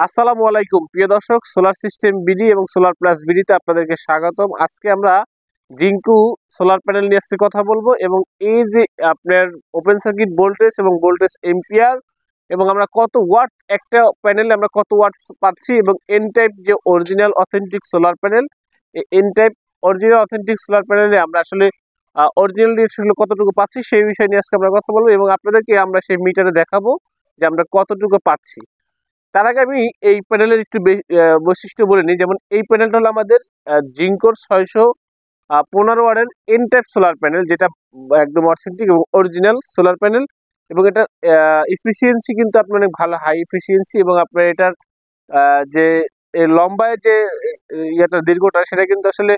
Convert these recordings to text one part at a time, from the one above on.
আসসালামু আলাইকুম প্রিয় দর্শক, সোলার সিস্টেম বিডি এবং সোলার প্লাস বিডিতে আপনাদেরকে স্বাগতম। আজকে আমরা জিঙ্কু সোলার প্যানেল নিয়ে আজকে কথা বলবো এবং এই যে আপনার ওপেন সার্কিট ভোল্টেজ এবং ভোল্টেজ এম্পিয়ার এবং আমরা কত ওয়াট একটা প্যানেলে আমরা কত ওয়াট পাচ্ছি এবং এন টাইপ যে অরিজিনাল অথেন্টিক সোলার প্যানেল, এই N type original authentic solar প্যানেলে আমরা আসলে অরিজিনাল আসলে কতটুকু পাচ্ছি সেই বিষয় নিয়ে আজকে আমরা কথা বলবো এবং আপনাদেরকে আমরা সেই মিটারে দেখাবো যে আমরা কতটুকু পাচ্ছি। তার আগে আমি এই প্যানেলের একটু বৈশিষ্ট্য বলে নিই। যেমন এই প্যানেলটা হলো আমাদের জিঙ্কোর 615 ওয়াটের এন টাইপ সোলার প্যানেল, যেটা একদম অথেন্টিক এবং অরিজিনাল সোলার প্যানেল এবং এটার এফিসিয়েন্সি কিন্তু আপনার অনেক ভালো, হাই এফিসিয়েন্সি এবং আপনার এটার যে লম্বায় যে ইয়েটা দীর্ঘটা সেটা কিন্তু আসলে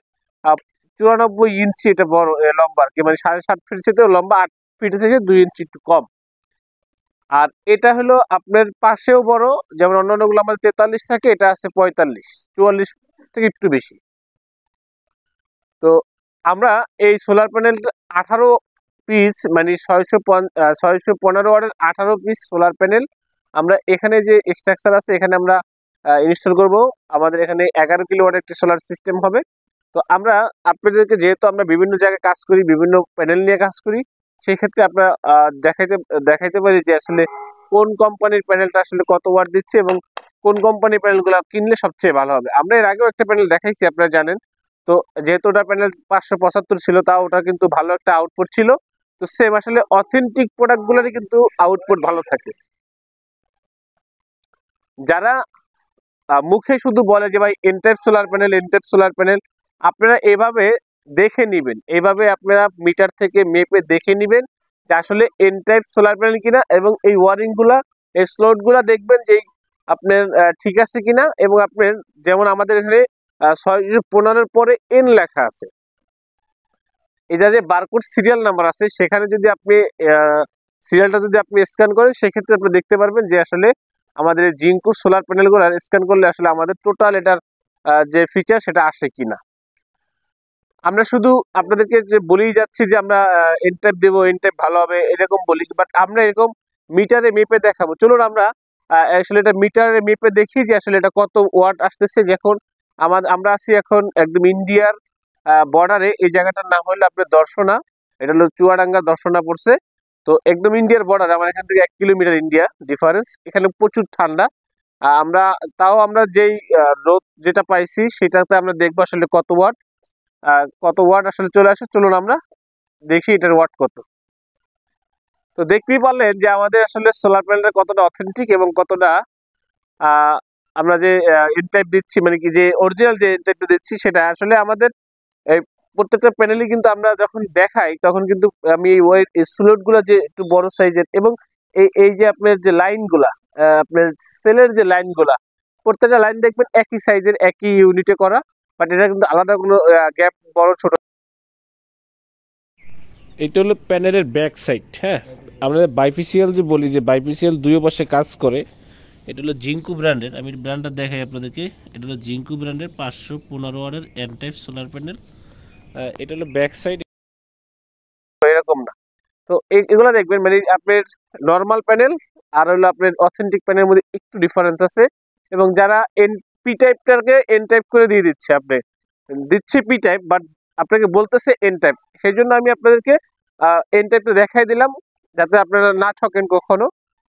94 ইঞ্চি এটা বড় লম্বা আর কি, মানে 7.5 ফিট থেকে লম্বা 8 ফিট থেকে 2 ইঞ্চি একটু কম। আর এটা হলো আপনার পাশেও বড়, যেমন অন্যান্যগুলো আমাদের 43 থাকে, এটা আছে 45, 44 থেকে একটু বেশি। তো আমরা এই সোলার প্যানেল 18 পিস মানে 615 ওয়াটের 18 পিস সোলার প্যানেল আমরা এখানে যে স্ট্রাকচার আছে এখানে আমরা ইনস্টল করব। আমাদের এখানে 11 কিলোওয়াট একটি সোলার সিস্টেম হবে। তো আমরা আপনাদেরকে, যেহেতু আমরা বিভিন্ন জায়গায় কাজ করি, বিভিন্ন প্যানেল নিয়ে কাজ করি, সেই ক্ষেত্রে আমরা দেখাইতে পারি যে আসলে কোন কোম্পানির প্যানেলটা আসলে কত ওয়াট দিচ্ছে এবং কোন কোম্পানির প্যানেলগুলো কিনলে সবচেয়ে ভালো হবে। আমরা এর আগেও একটা প্যানেল দেখাইছি, আপনারা জানেন। তো যেহেতু ওটা প্যানেল 575 ছিল, তাও ওটা কিন্তু ভালো একটা আউটপুট ছিল। তো সেম আসলে অথেন্টিক প্রোডাক্টগুলোরই কিন্তু আউটপুট ভালো থাকে। যারা মুখে শুধু বলে যে ভাই N type solar panel, N type solar panel, আপনারা এভাবে দেখে নিবেন, এইভাবে আপনারা মিটার থেকে মেপে দেখে নিবেন যে আসলে এন টাইপ সোলার প্যানেল কিনা এবং এই ওয়ারিং গুলা, এই স্লট গুলা দেখবেন যে আপনার ঠিক আছে কিনা। এবং আপনার যেমন আমাদের এখানে 615 পরে এন লেখা আছে, এটা যে বারকোড সিরিয়াল নাম্বার আছে, সেখানে যদি আপনি সিরিয়ালটা যদি আপনি স্ক্যান করেন, সেক্ষেত্রে আপনি দেখতে পারবেন যে আসলে আমাদের জিঙ্কু সোলার প্যানেলগুলো স্ক্যান করলে আসলে আমাদের টোটাল এটার যে ফিচার সেটা আসে কিনা। আমরা শুধু আপনাদেরকে যে বলেই যাচ্ছি যে আমরা এন টাইপ দেবো, এন টাইপ ভালো হবে এরকম বলি, বাট আমরা এরকম মিটারে মেপে দেখাবো। চলুন আমরা আসলে এটা মিটারে মেপে দেখি যে আসলে এটা কত ওয়াট আসতেছে। যখন আমরা আছি এখন একদম ইন্ডিয়ার বর্ডারে, এই জায়গাটার নাম হলো আপনার দর্শনা, এটা হলো চুয়াডাঙ্গা দর্শনা পড়ছে। তো একদম ইন্ডিয়ার বর্ডার, আমার এখান থেকে 1 কিলোমিটার ইন্ডিয়া ডিফারেন্স। এখানে প্রচুর ঠান্ডা। আমরা যেই রোদ যেটা পাইছি সেটাতে আমরা দেখবো আসলে কত ওয়াট আসলে চলে আসে। চলুন আমরা দেখি এটার ওয়াট কত। তো দেখতেই পারলেন যে আমাদের আসলে সোলার প্যানেলটা কতটা অথেন্টিক এবং কতটা আমরা যে এন টাইপ দিচ্ছি, মানে কি যে অরিজিনাল যে এন টাইপটা দিচ্ছি, সেটা আসলে আমাদের এই প্রত্যেকটা প্যানেলই কিন্তু আমরা যখন দেখাই তখন কিন্তু আমি ওই স্লট গুলা যে একটু বড় সাইজের এবং এই যে আপনার যে লাইনগুলা, আপনার সেলের যে লাইনগুলা, প্রত্যেকটা লাইন দেখবেন একই সাইজের, একই ইউনিটে করা, বাট এটা কিন্তু আলাদা কোনো গ্যাপ বড় ছোট। এটা হলো প্যানেলের ব্যাক সাইড। হ্যাঁ, আমরা বাইফেসিয়াল যে বলি, যে বাইফেসিয়াল দুই পাশে কাজ করে, এটা হলো জিঙ্কু ব্র্যান্ডের। আমি ব্র্যান্ডটা দেখাই আপনাদেরকে। এটা হলো জিঙ্কু ব্র্যান্ডের 515 ওয়াটের এন টাইপ সোলার প্যানেল। এটা হলো ব্যাক সাইড, এরকম না। তো এগুলো দেখবেন, মানে আপনার নর্মাল প্যানেল আর হলো আপনার অথেন্টিক প্যানেলের মধ্যে একটু ডিফারেন্স আছে। এবং যারা পি টাইপটাকে এন টাইপ করে দিয়ে দিচ্ছে, আপনি দিচ্ছে পি টাইপ বাট আপনাকে বলতেছে এন টাইপ, সেই জন্য আমি আপনাদেরকে এন টাইপটা দেখাই দিলাম যাতে আপনারা না ঠকেন কখনো।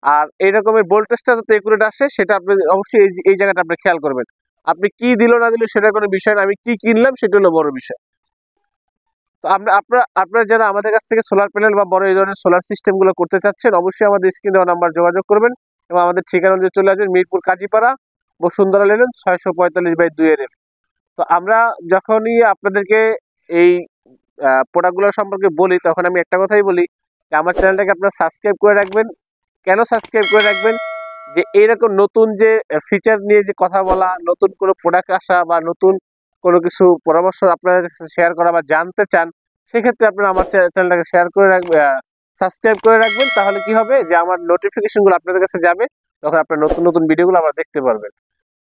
আর এই রকমের ভোল্টেজটা যাতে একুরেট আসে সেটা আপনি অবশ্যই এই জায়গাটা আপনি খেয়াল করবেন। আপনি কি দিল না দিল সেটা কোনো বিষয় না, আমি কি কিনলাম সেটা হলো বড় বিষয়। তো আপনারা যারা আমাদের কাছ থেকে সোলার প্যানেল বা বড় এই ধরনের সোলার সিস্টেম গুলো করতে চাচ্ছেন, অবশ্যই আমাদের স্ক্রিনে দেওয়া নাম্বার যোগাযোগ করবেন এবং আমাদের ঠিকানা দিয়ে চলে আসবেন মিরপুর কাজীপাড়া, বসুন্ধরা লেন 645/2 তো আমরা যখনই আপনাদেরকে এই প্রোডাক্টগুলো সম্পর্কে বলি, তখন আমি একটা কথাই বলি যে আমার চ্যানেলটাকে আপনারা সাবস্ক্রাইব করে রাখবেন। কেন সাবস্ক্রাইব করে রাখবেন? যে এইরকম নতুন যে ফিচার নিয়ে যে কথা বলা, নতুন কোনো প্রোডাক্ট আসা বা নতুন কোনো কিছু পরামর্শ আপনাদের সাথে শেয়ার করা বা জানতে চান, সেক্ষেত্রে আপনারা আমার চ্যানেলটাকে শেয়ার করে রাখবেন, সাবস্ক্রাইব করে রাখবেন। তাহলে কি হবে যে আমার নোটিফিকেশনগুলো আপনাদের কাছে যাবে, তখন আপনার নতুন নতুন ভিডিওগুলো আপনারা দেখতে পারবেন।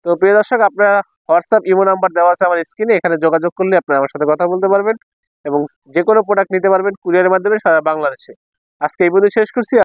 তো প্রিয় দর্শক, আপনারা হোয়াটসঅ্যাপ ইমো নাম্বার দেওয়া আছে আমার স্ক্রিনে, এখানে যোগাযোগ করলে আপনারা আমার সাথে কথা বলতে পারবেন এবং যে কোনো প্রোডাক্ট নিতে পারবেন কুরিয়ারের মাধ্যমে সারা বাংলাদেশে। আজকে এই পর্যন্ত শেষ করছি।